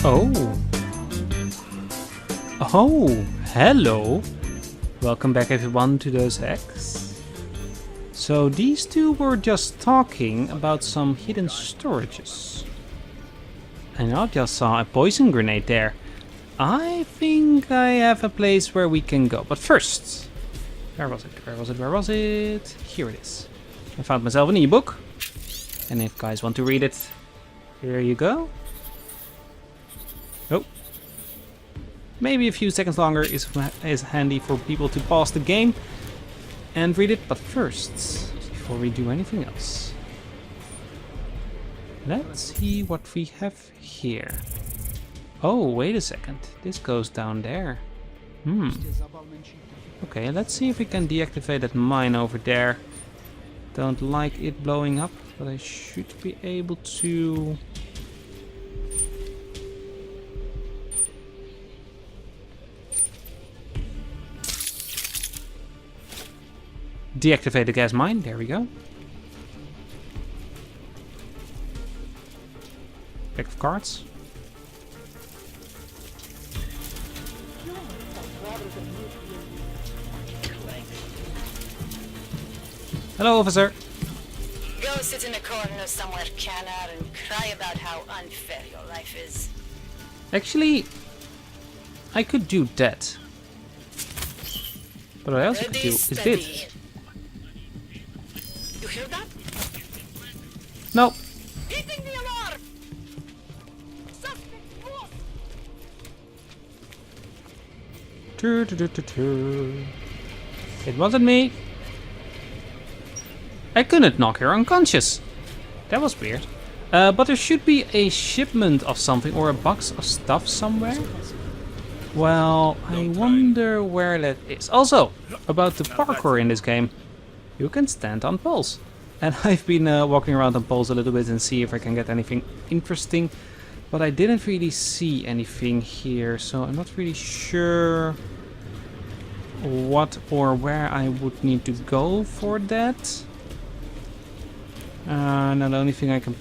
Oh. Oh, hello. Welcome back everyone to Deus Ex. So these two were just talking about some hidden storages. And I just saw a poison grenade there. I think I have a place where we can go. But first, where was it? Where was it? Where was it? Here it is. I found myself an ebook. And if guys want to read it, here you go. Oh. Maybe a few seconds longer is handy for people to pause the game and read it. But first, before we do anything else, let's see what we have here. Oh, wait a second. This goes down there. Okay, let's see if we can deactivate that mine over there. Don't like it blowing up, but I should be able to... deactivate the gas mine. There we go. Pack of cards. Hello, officer. Go sit in a corner somewhere, Canner, and cry about how unfair your life is. Actually, I could do that. But what I also could do is this. You hear that? No. Hitting the alarm! Suspect boss! It wasn't me. I couldn't knock her unconscious. That was weird. But there should be a shipment of something or a box of stuff somewhere. Well, I wonder where that is. Also, about the parkour in this game. You can stand on poles. And I've been walking around on poles a little bit and see if I can get anything interesting. But I didn't really see anything here, so I'm not really sure what or where I would need to go for that. Now the only thing I can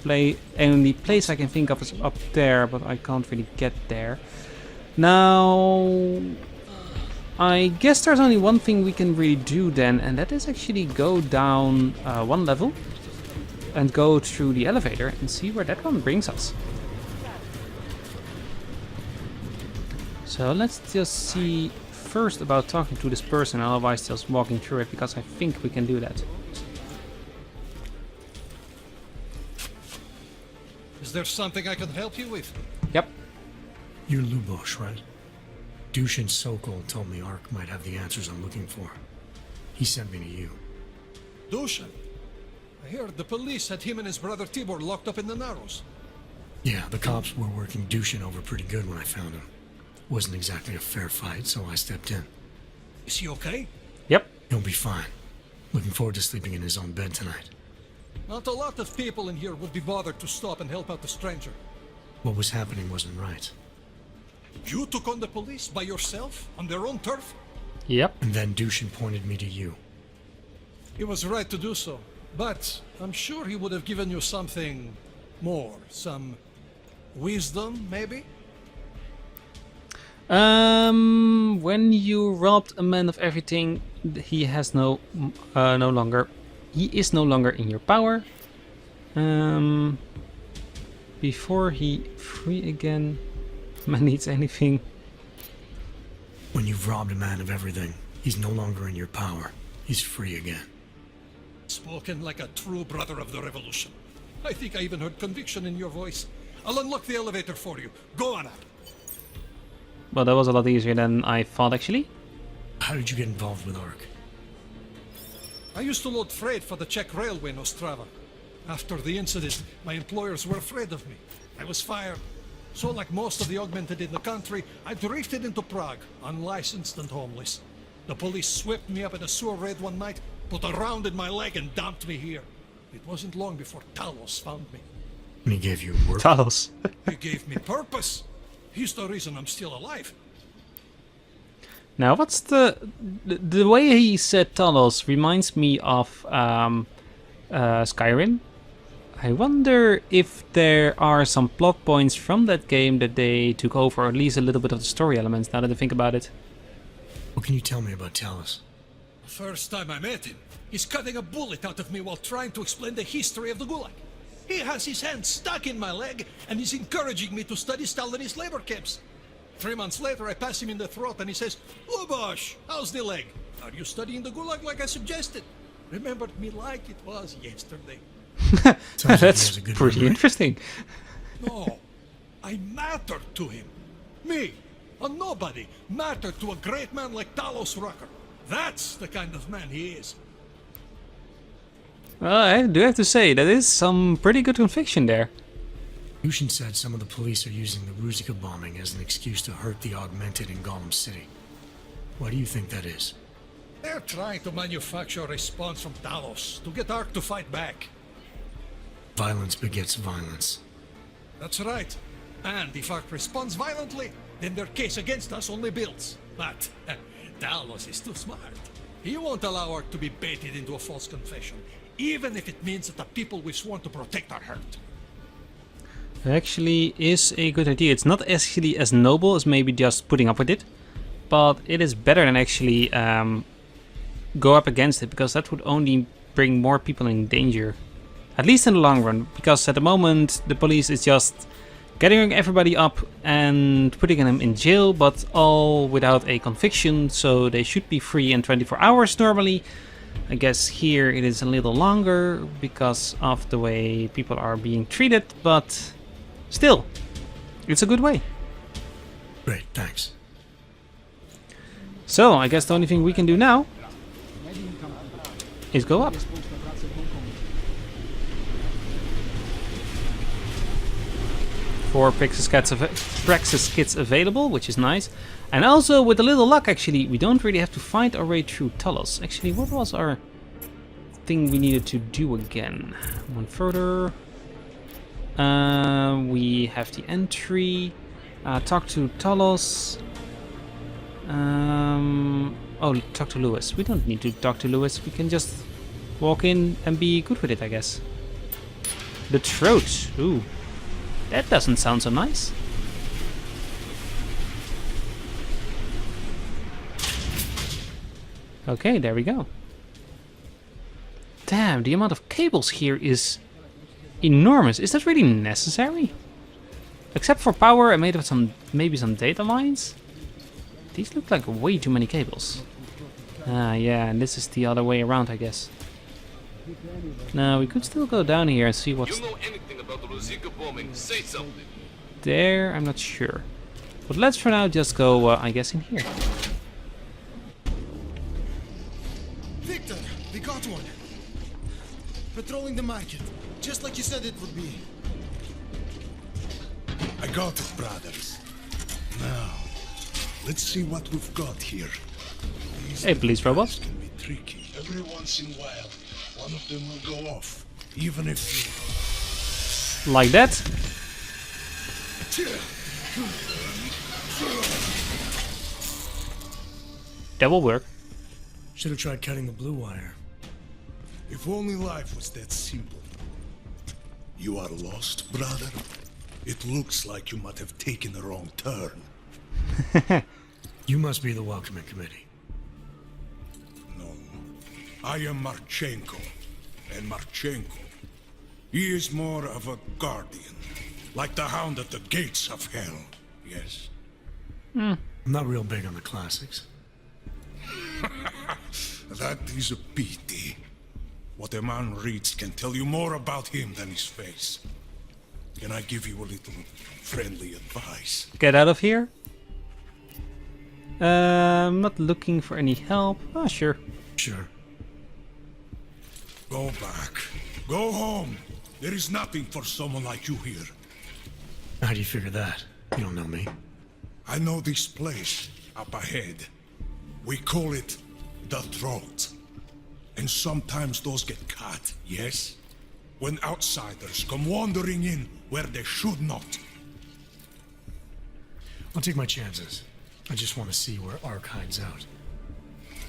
only place I can think of is up there, but I can't really get there. Now, I guess there's only one thing we can really do then, and that is actually go down one level and go through the elevator and see where that one brings us. So let's just see first about talking to this person, otherwise just walking through it, because I think we can do that. Is there something I can help you with? Yep. You're Lubosh, right? Deus and Sokol told me Ark might have the answers I'm looking for. He sent me to you. Dushan? I heard the police had him and his brother Tibor locked up in the Narrows. Yeah, the cops were working Dushan over pretty good when I found him. Wasn't exactly a fair fight, so I stepped in. Is he okay? Yep. He'll be fine. Looking forward to sleeping in his own bed tonight. Not a lot of people in here would be bothered to stop and help out the stranger. What was happening wasn't right. You took on the police by yourself, on their own turf? Yep. And then Dushan pointed me to you. He was right to do so, but I'm sure he would have given you something more. Some wisdom, maybe? When you robbed a man of everything, he is no longer in your power. Before he free again, man needs anything. When you've robbed a man of everything, he's no longer in your power. He's free again. Spoken like a true brother of the revolution. I think I even heard conviction in your voice. I'll unlock the elevator for you. Go on up. Well, that was a lot easier than I thought, actually. How did you get involved with Ark? I used to load freight for the Czech railway in Ostrava. After the incident, my employers were afraid of me. I was fired. So like most of the augmented in the country, I drifted into Prague, unlicensed and homeless. The police swept me up in a sewer raid one night, put a round in my leg and dumped me here. It wasn't long before Talos found me. And he gave you work? Talos. He gave me purpose. He's the reason I'm still alive. Now, what's the way he said Talos reminds me of Skyrim. I wonder if there are some plot points from that game that they took over, or at least a little bit of the story elements, now that I think about it. What can you tell me about Talos? The first time I met him, he's cutting a bullet out of me while trying to explain the history of the Gulag. He has his hand stuck in my leg, and he's encouraging me to study Stalinist labor camps. 3 months later, I pass him in the throat, and he says, "Lubosh, how's the leg? Are you studying the Gulag like I suggested? Remembered me like it was yesterday." Sounds like he That's has a good pretty memory. interesting. No, I mattered to him. Me, a nobody, mattered to a great man like Talos Rucker. That's the kind of man he is. Well, I do have to say, that is some pretty good conviction there. Dushin said some of the police are using the Ruzika bombing as an excuse to hurt the Augmented in Gollum City. Why do you think that is? They're trying to manufacture a response from Talos to get Ark to fight back. Violence begets violence. That's right. And if Ark responds violently, then their case against us only builds. But Talos is too smart. He won't allow Ark to be baited into a false confession, even if it means that the people we've sworn to protect are hurt. Actually is a good idea. It's not actually as noble as maybe just putting up with it, but it is better than actually go up against it, because that would only bring more people in danger. At least in the long run, because at the moment the police is just gathering everybody up and putting them in jail, but all without a conviction, so they should be free in 24 hours normally. I guess here it is a little longer because of the way people are being treated, but still, it's a good way. Great, thanks. So, I guess the only thing we can do now is go up. 4 Praxis kits available, which is nice. And also, with a little luck, actually, we don't really have to find our way through Talos. Actually, what was our thing we needed to do again? One further. We have the entry. Talk to Talos. Oh, talk to Lewis. We don't need to talk to Lewis. We can just walk in and be good with it, I guess. The throat. Ooh. That doesn't sound so nice. Okay, there we go. Damn, the amount of cables here is enormous. Is that really necessary? Except for power and maybe some data lines? These look like way too many cables. Ah, yeah, and this is the other way around, I guess. Now, we could still go down here and see what's... You know anything about the Ruzika bombing? Say something. There, I'm not sure. But let's for now just go, I guess, in here. Victor, we got one. Patrolling the market, just like you said it would be. I got it, brothers. Now, let's see what we've got here. These Hey, police robots. can be tricky. Every once in a while, one of them will go off, even if you... Like that. That will work. Should have tried cutting the blue wire. If only life was that simple. You are lost, brother? It looks like you might have taken the wrong turn. You must be the welcoming committee. No. I am Marchenko. And Marchenko, he is more of a guardian. Like the hound at the gates of hell. Yes? I'm not real big on the classics. That is a pity. What a man reads can tell you more about him than his face. Can I give you a little friendly advice? Get out of here. I'm not looking for any help. Ah, sure. Sure. Go back. Go home. There is nothing for someone like you here. How do you figure that? You don't know me. I know this place up ahead. We call it the Throat. And sometimes those get cut, yes? When outsiders come wandering in where they should not. I'll take my chances. I just want to see where Ark hides out.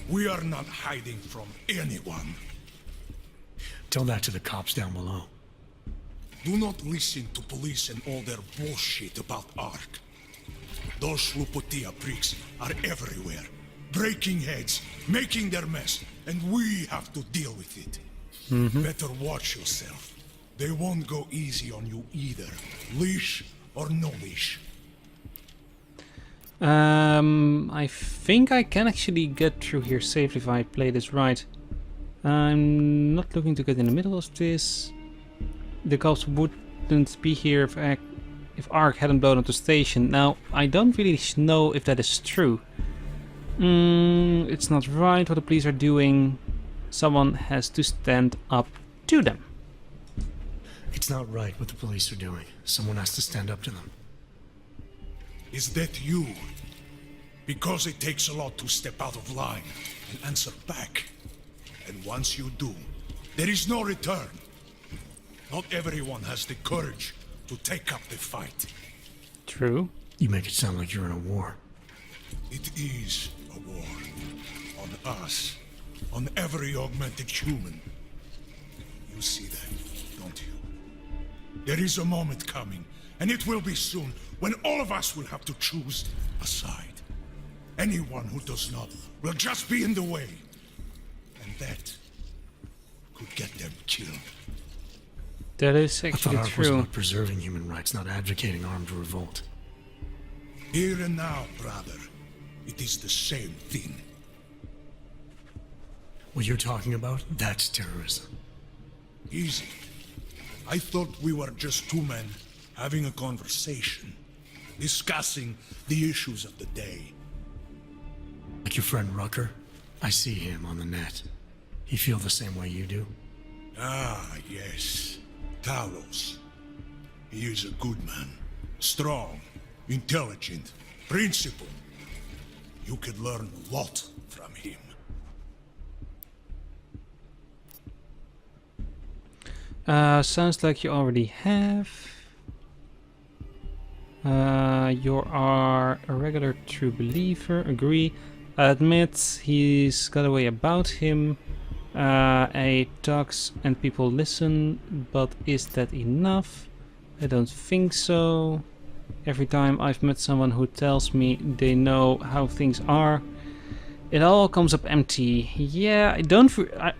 We are not hiding from anyone. Tell that to the cops down below. Do not listen to police and all their bullshit about Ark. Those Slupotia pricks are everywhere, breaking heads, making their mess, and we have to deal with it. Better watch yourself. They won't go easy on you either, leash or no leash. I think I can actually get through here safely if I play this right. I'm not looking to get in the middle of this. The cops wouldn't be here if Ark hadn't blown up the station. Now, I don't really know if that is true. It's not right what the police are doing. Someone has to stand up to them. It's not right what the police are doing. Someone has to stand up to them. Is that you? Because it takes a lot to step out of line and answer back. And once you do, there is no return. Not everyone has the courage to take up the fight. True. You make it sound like you're in a war. It is a war. On us. On every augmented human. You see that, don't you? There is a moment coming, and it will be soon, when all of us will have to choose a side. Anyone who does not will just be in the way. And that could get them killed. That is I thought actually Ark was true. about preserving human rights, not advocating armed revolt. Here and now, brother, it is the same thing. What you're talking about, that's terrorism. Easy. I thought we were just two men having a conversation, discussing the issues of the day. Like your friend Rucker? I see him on the net. He feel the same way you do? Ah, yes. Talos. He is a good man. Strong, intelligent, principled. You could learn a lot from him. Sounds like you already have. You are a regular true believer. Agree. I admit he's got a way about him. He talks and people listen, but is that enough? I don't think so. Every time I've met someone who tells me they know how things are, it all comes up empty. Yeah,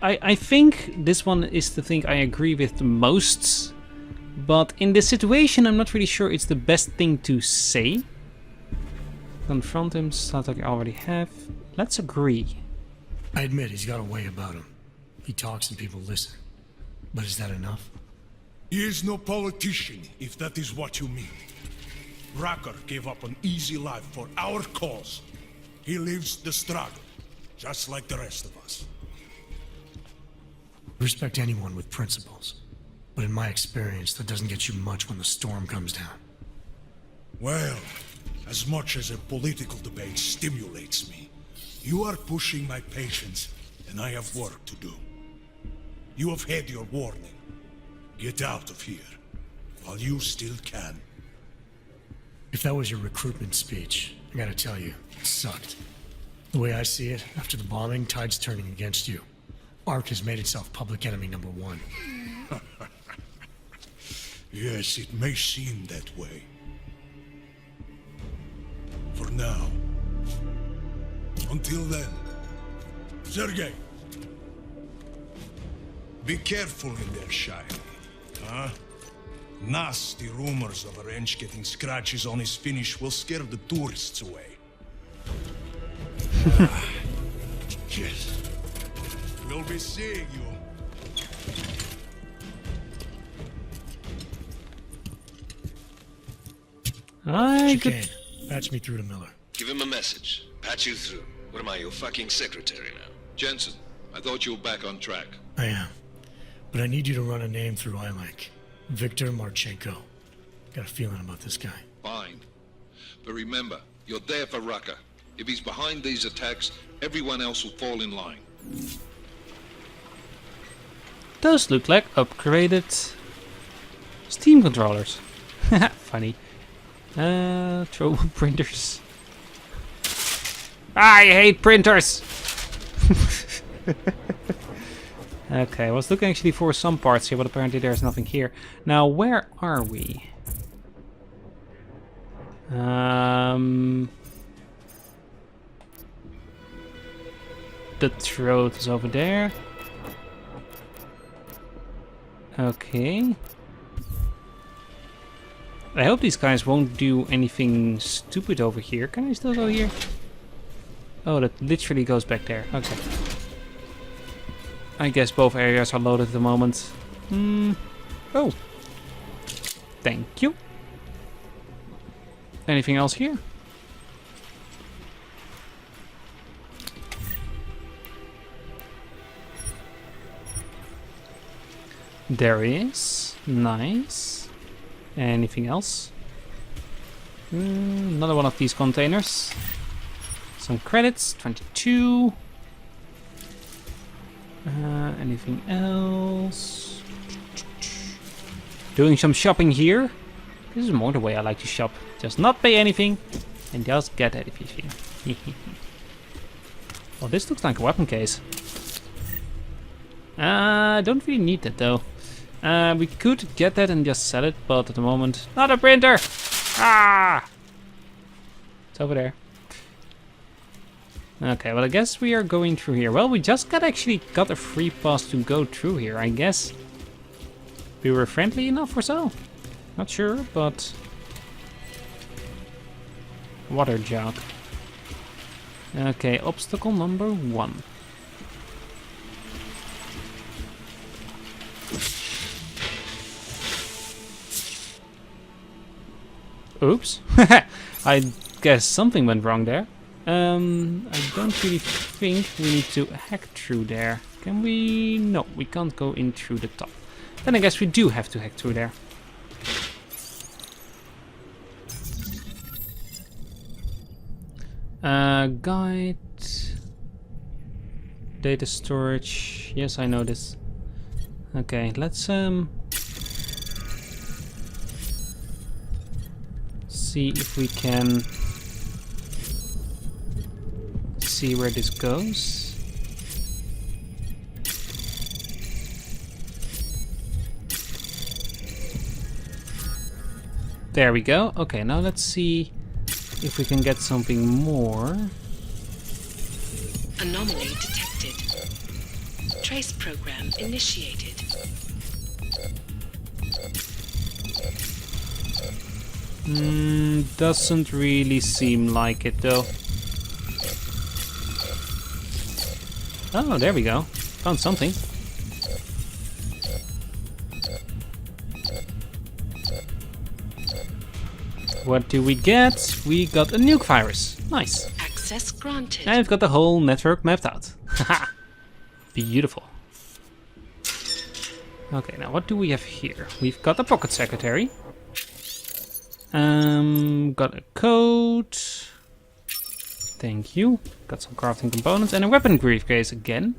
I think this one is the thing I agree with the most. But in this situation, I'm not really sure it's the best thing to say. Confront him, sounds like I already have. Let's agree. I admit he's got a way about him. He talks and people listen. But is that enough? He is no politician, if that is what you mean. Rucker gave up an easy life for our cause. He lives the struggle, just like the rest of us. Respect anyone with principles. But in my experience, that doesn't get you much when the storm comes down. Well, as much as a political debate stimulates me, you are pushing my patience, and I have work to do. You have had your warning. Get out of here, while you still can. If that was your recruitment speech, I gotta tell you, it sucked. The way I see it, after the bombing, tide's turning against you. Ark has made itself public enemy #1. Yes, it may seem that way. For now. Until then. Sergei! Be careful in there, Shiny. Huh? Nasty rumors of a wrench getting scratches on his finish will scare the tourists away. Yes. We'll be seeing you. Chicane, patch me through to Miller. Give him a message. Patch you through. What am I, your fucking secretary now? Jensen, I thought you were back on track. I am. But I need you to run a name through ILAC. Victor Marchenko. Got a feeling about this guy. Fine. But remember, you're there for Rucker. If he's behind these attacks, everyone else will fall in line. Does look like upgraded Steam controllers. Funny. Throwable printers. I hate printers! Okay, I was looking actually for some parts here, but apparently there's nothing here. Now, where are we? The throat is over there. Okay. I hope these guys won't do anything stupid over here. Can I still go here? Oh, that literally goes back there. Okay. I guess both areas are loaded at the moment. Oh. Thank you. Anything else here? There is. Nice. Anything else? Another one of these containers. Some credits. 22. Anything else? Doing some shopping here. This is more the way I like to shop. Just not pay anything and just get everything. Well, this looks like a weapon case. I don't really need that though. We could get that and just sell it, but at the moment, not a printer! Ah! It's over there. Okay, well I guess we are going through here. Well, we just actually got a free pass to go through here, I guess. We were friendly enough or so? Not sure, but... Water jug. Okay, obstacle number 1. Oops. I guess something went wrong there. I don't really think we need to hack through there. Can we? No, we can't go in through the top. Then I guess we do have to hack through there. Guide. Data storage. Yes, I know this. Okay, let's see if we can see where this goes. There we go. Okay, now let's see if we can get something more. Anomaly detected. Trace program initiated. Doesn't really seem like it though. Oh, there we go. Found something. What do we get? We got a nuke virus. Nice. Access granted. And we've got the whole network mapped out. Haha. Beautiful. Okay, now what do we have here? We've got a pocket secretary. Got a code. Thank you. Got some crafting components and a weapon briefcase again.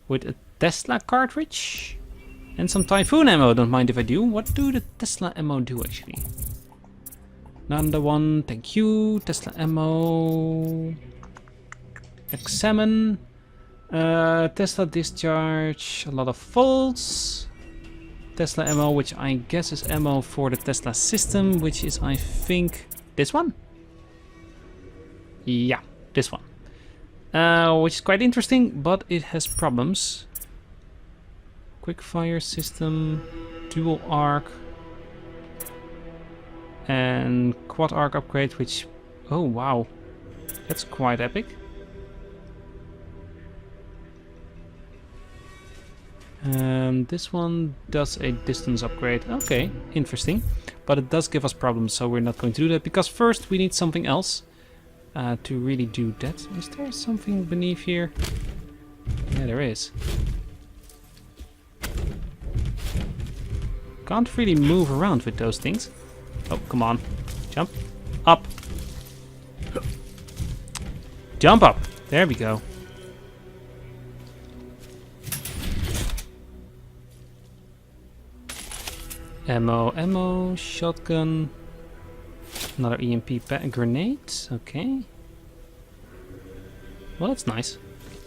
With a Tesla cartridge. And some Typhoon ammo, don't mind if I do. What do the Tesla ammo do actually? Another one, thank you. Tesla ammo. Examine. Tesla discharge. A lot of volts. Tesla ammo, which I guess is ammo for the Tesla system, which is, I think, this one? Yeah, this one. Which is quite interesting, but it has problems. Quick fire system, dual arc, and quad arc upgrade, which, oh wow, that's quite epic. This one does a distance upgrade. Okay, interesting. But it does give us problems, so we're not going to do that, because first we need something else to really do that. Is there something beneath here? Yeah, there is. Can't really move around with those things. Oh, come on. Jump. Up. Jump up. There we go. Ammo, shotgun, another EMP grenade, okay. Well, that's nice.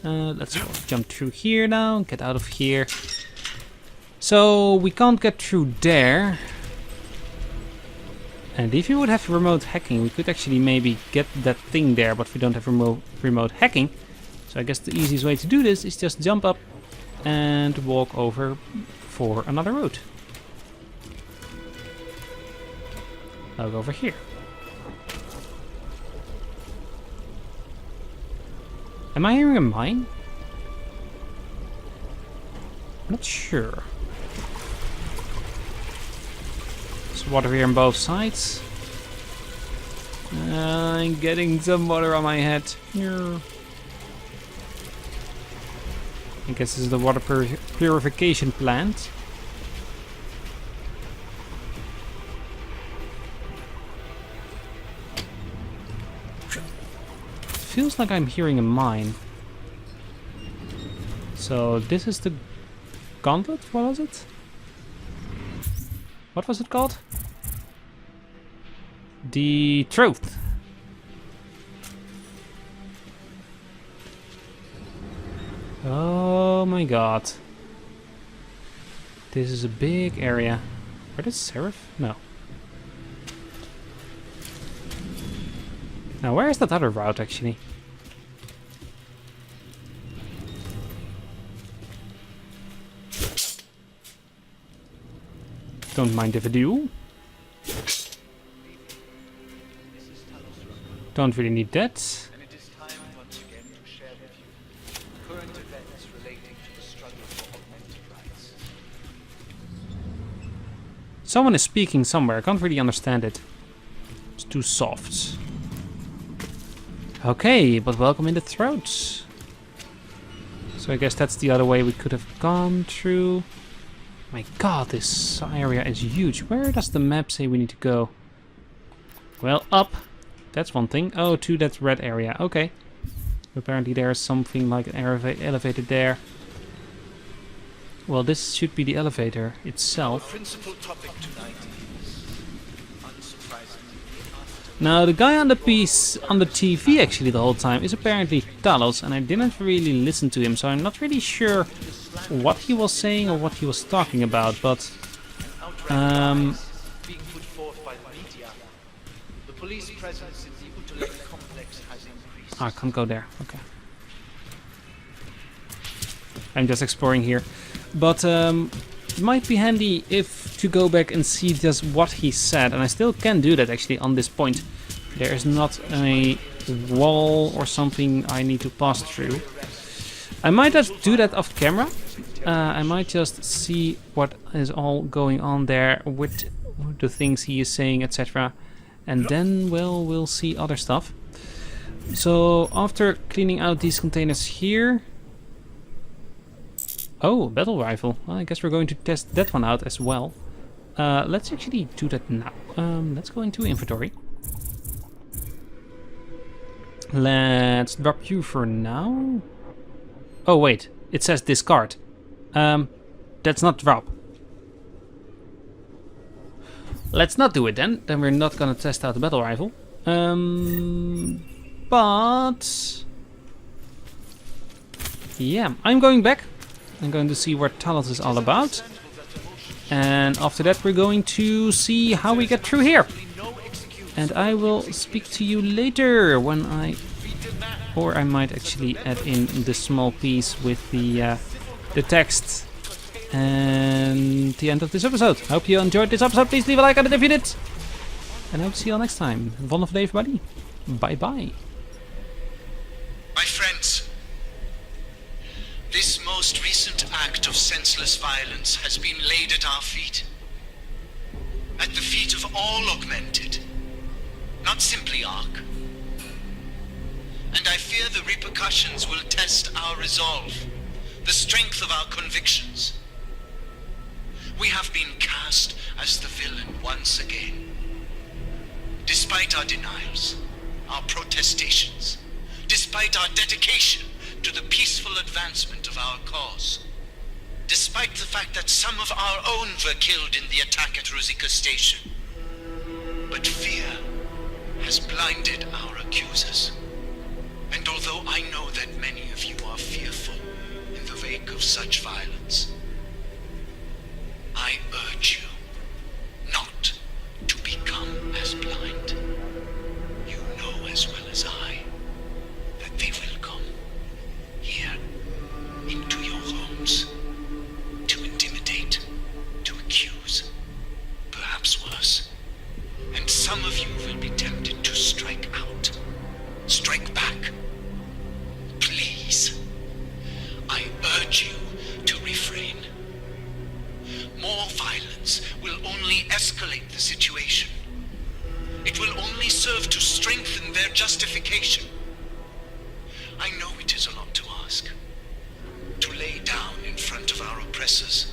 Let's jump through here now, get out of here. So we can't get through there. And if we would have remote hacking, we could actually maybe get that thing there, but we don't have remote hacking. So I guess the easiest way to do this is just jump up and walk over for another route. I'll go over here. Am I hearing a mine? I'm not sure. There's water here on both sides. I'm getting some water on my head. Yeah. I guess this is the water purification plant. Feels like I'm hearing a mine. So this is the gauntlet? What was it? What was it called? The truth. Oh my god. This is a big area. Where did Seraph? No. Now where is that other route actually? Don't mind if I do. Don't really need that. And it is time once again to share with you current events relating to the struggle for augmented rights. Someone is speaking somewhere. I can't really understand it. It's too soft. Okay, but welcome in the throat. So I guess that's the other way we could have gone through. My god, this area is huge. Where does the map say we need to go? Well, up. That's one thing. Oh, to that red area. Okay. Apparently there is something like an elevator there. Well, this should be the elevator itself. Principal topic tonight is, unsurprisingly, Now, the guy on the piece on the TV actually the whole time is apparently Talos, and I didn't really listen to him, so I'm not really sure what he was saying or what he was talking about, but being put forth by the media. The police presence in the Utrecht complex has increased. I can't go there. Okay. I'm just exploring here. But it might be handy if to go back and see just what he said. And I still can do that actually on this point. There is not a wall or something I need to pass through. I might just do that off camera. I might just see what is all going on there with the things he is saying, etc. And then, well, we'll see other stuff. So after cleaning out these containers here... Oh, battle rifle. Well, I guess we're going to test that one out as well. Let's actually do that now. Let's go into inventory. Let's drop you for now. Oh wait, it says discard. That's not drop. Let's not do it then. Then we're not gonna test out the battle rifle. But yeah, I'm going back. I'm going to see what Talos is all about. And after that we're going to see how we get through here. And I will speak to you later when or I might actually add in the small piece with the text and the end of this episode. Hope you enjoyed this episode. Please leave a like on it if you did. And I hope to see you all next time. Wonderful day everybody. Bye bye. My friends, this most recent act of senseless violence has been laid at our feet. At the feet of all augmented, not simply Ark. And I fear the repercussions will test our resolve, the strength of our convictions. We have been cast as the villain once again. Despite our denials, our protestations, despite our dedication to the peaceful advancement of our cause, despite the fact that some of our own were killed in the attack at Rosika Station. But fear has blinded our accusers. And although I know that many of you are fearful in the wake of such violence, I urge you not to become as blind. You know as well as I that they will come here into your homes to intimidate, to accuse, perhaps worse. And some of you will be tempted to strike out, strike back. Please, I urge you to refrain. More violence will only escalate the situation. It will only serve to strengthen their justification. I know it is a lot to ask, to lay down in front of our oppressors